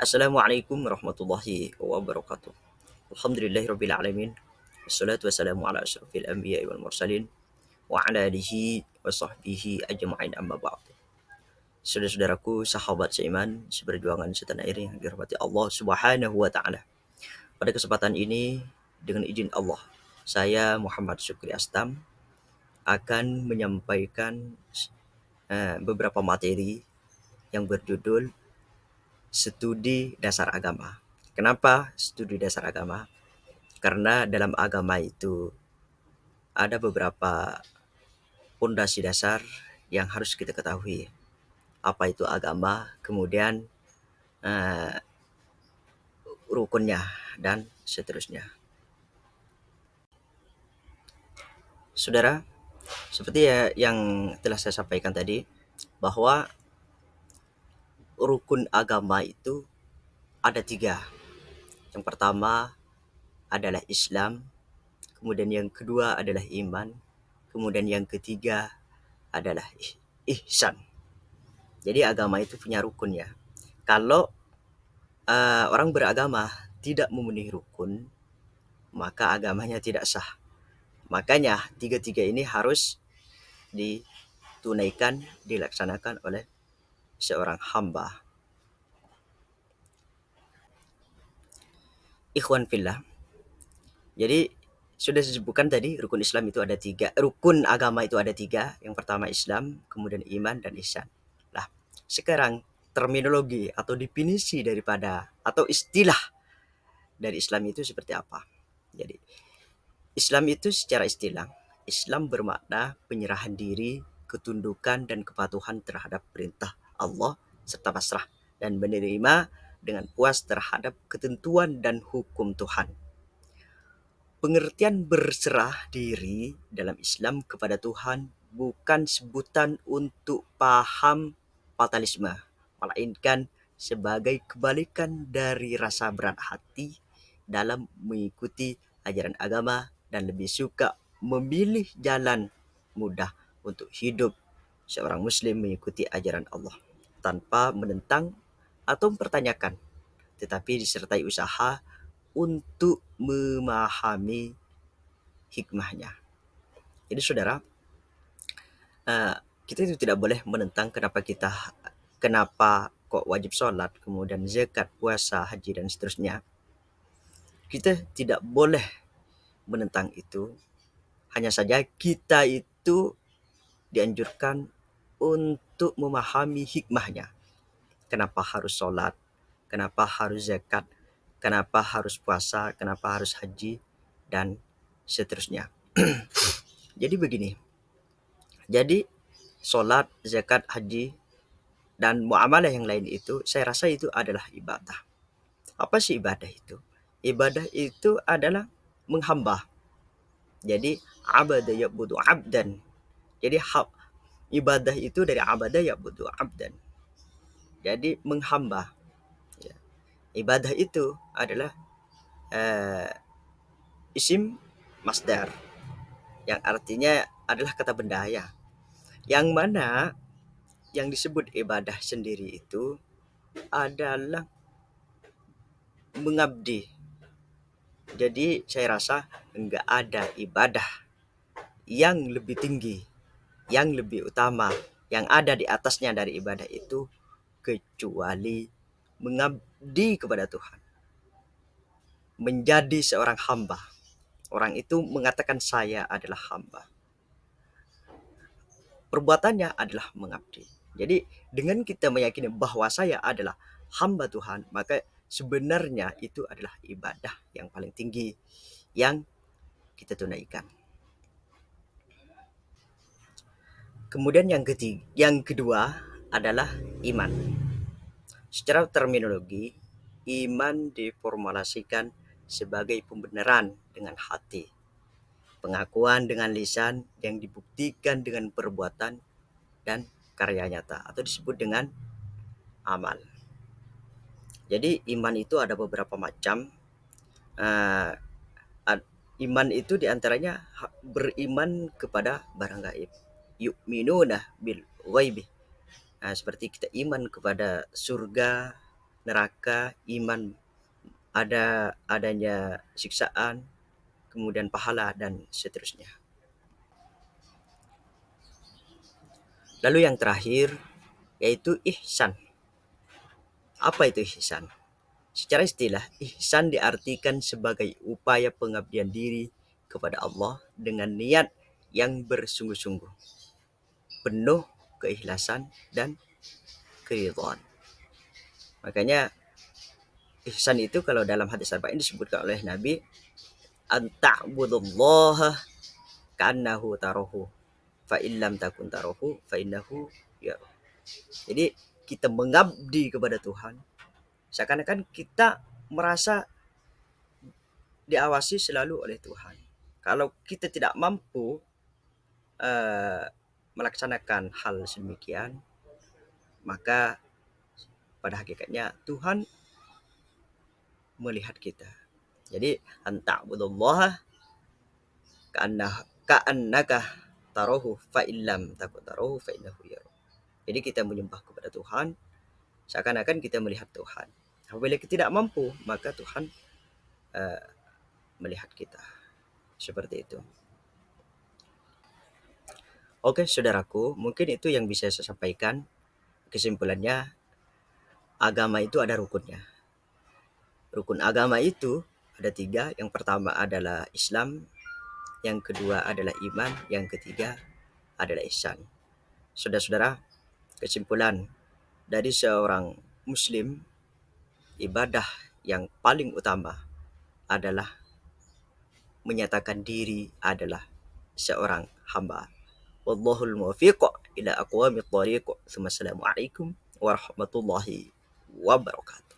Assalamualaikum warahmatullahi wabarakatuh. Alhamdulillahirabbil alamin. Wassalatu wassalamu ala asyrofil anbiya'i wal mursalin wa ala alihi wa sahbihi ajma'in amma ba'd. Saudara-saudaraku, sahabat seiman, seperjuangan setanah air yang dirahmati Allah Subhanahu wa taala. Pada kesempatan ini dengan izin Allah, saya Muhammad Syukri Astam akan menyampaikan beberapa materi yang berjudul Studi Dasar Agama. Kenapa studi dasar agama? Karena dalam agama itu ada beberapa pondasi dasar yang harus kita ketahui. Apa itu agama, kemudian eh, rukunnya, dan seterusnya. Saudara, seperti yang telah saya sampaikan tadi, bahwa rukun agama itu ada tiga. Yang pertama adalah Islam, kemudian yang kedua adalah iman, kemudian yang ketiga adalah ihsan. Jadi agama itu punya rukunnya. Kalau orang beragama tidak memenuhi rukun, maka agamanya tidak sah. Makanya tiga-tiga ini harus ditunaikan, dilaksanakan oleh seorang hamba. Ikhwan fillah. Jadi sudah disebutkan tadi rukun Islam itu ada tiga, rukun agama itu ada tiga. Yang pertama Islam, kemudian iman dan ihsan. Lah, sekarang terminologi atau definisi daripada atau istilah dari Islam itu seperti apa? Jadi Islam itu secara istilah, Islam bermakna penyerahan diri, ketundukan dan kepatuhan terhadap perintah Allah serta pasrah dan menerima dengan puas terhadap ketentuan dan hukum Tuhan. Pengertian berserah diri dalam Islam kepada Tuhan bukan sebutan untuk paham fatalisme, melainkan sebagai kebalikan dari rasa berat hati dalam mengikuti ajaran agama dan lebih suka memilih jalan mudah untuk hidup seorang muslim mengikuti ajaran Allah tanpa menentang atau mempertanyakan, tetapi disertai usaha untuk memahami hikmahnya. Jadi saudara, eh, kita itu tidak boleh menentang kenapa kok wajib sholat, kemudian zakat, puasa, haji dan seterusnya. Kita tidak boleh menentang itu. Hanya saja kita itu dianjurkan untuk memahami hikmahnya. Kenapa harus sholat, kenapa harus zakat, kenapa harus puasa, kenapa harus haji, dan seterusnya. Jadi begini, jadi sholat, zakat, haji, dan muamalah yang lain itu, saya rasa itu adalah ibadah. Apa sih ibadah itu? Ibadah itu adalah menghamba. Jadi abada ya'budu abdan. Jadi ibadah itu dari abada ya'budu abdan. Jadi menghamba. Ya. Ibadah itu adalah eh, isim masdar yang artinya adalah kata benda ya. Yang mana yang disebut ibadah sendiri itu adalah mengabdi. Jadi saya rasa enggak ada ibadah yang lebih tinggi, yang lebih utama, yang ada di atasnya dari ibadah itu kecuali mengabdi kepada Tuhan. Menjadi seorang hamba. Orang itu mengatakan saya adalah hamba. Perbuatannya adalah mengabdi. Jadi dengan kita meyakini bahwa saya adalah hamba Tuhan, maka sebenarnya itu adalah ibadah yang paling tinggi yang kita tunaikan. Kemudian yang kedua adalah iman. Secara terminologi, iman diformulasikan sebagai pembenaran dengan hati, pengakuan dengan lisan yang dibuktikan dengan perbuatan dan karya nyata atau disebut dengan amal. Jadi iman itu ada beberapa macam. Uh, iman itu diantaranya beriman kepada barang gaib. Yu'minuna bil ghaibi. Seperti kita iman kepada surga, neraka, iman, adanya siksaan, kemudian pahala dan seterusnya. Lalu yang terakhir yaitu ihsan. Apa itu ihsan? Secara istilah, ihsan diartikan sebagai upaya pengabdian diri kepada Allah dengan niat yang bersungguh-sungguh, penuh keikhlasan dan keridhaan. Makanya ihsan itu kalau dalam hadis arba'in disebutkan oleh Nabi, anta'budullaha ka'annahu tarahu fa illam takun tarahu fa innahu yarahu. Jadi kita mengabdi kepada Tuhan seakan-akan kita merasa diawasi selalu oleh Tuhan. Kalau kita tidak mampu melaksanakan hal sedemikian, maka pada hakikatnya Tuhan melihat kita. Jadi anta'budullaha ka'annaka tarahu fa illam takun tarahu fa innahu yarahu. Jadi kita menyembah kepada Tuhan seakan-akan kita melihat Tuhan. Apabila kita tidak mampu, maka Tuhan melihat kita. Seperti itu. Oke, saudaraku, mungkin itu yang bisa saya sampaikan. Kesimpulannya, agama itu ada rukunnya. Rukun agama itu ada 3. Yang pertama adalah Islam, yang kedua adalah iman, yang ketiga adalah ihsan. Saudara-saudara, kesimpulan dari seorang muslim, ibadah yang paling utama adalah menyatakan diri adalah seorang hamba. Wallahul muwaffiq ila aqwamit thariq. Assalamualaikum warahmatullahi wabarakatuh.